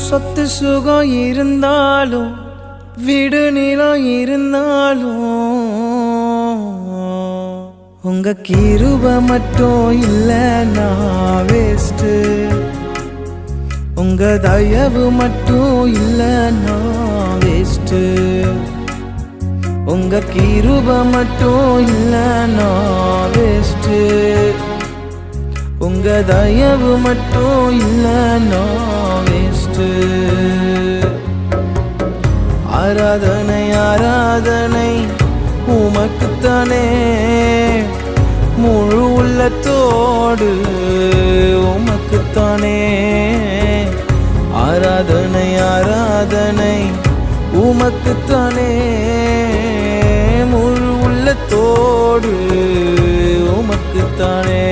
சொத்து சுகம் இருந்தாலும் வீடு நிலம் இருந்தாலும் உங்க கிருபை மட்டும் இல்லைன்னா வேஸ்ட். உங்க தயவு மட்டும் இல்லைன்னா வேஸ்ட். உங்க கிருபை மட்டும் இல்லைன்னா வேஸ்ட். உங்க தயவு மட்டும் இல்லைன்னா வேஸ்ட். ஆராதனை ஆராதனை உமக்குத்தானே, முழு உள்ளத்தோடு உமக்குத்தானே. ஆராதனை ஆராதனை உமக்குத்தானே, முழு உள்ளத்தோடு உமக்குத்தானே.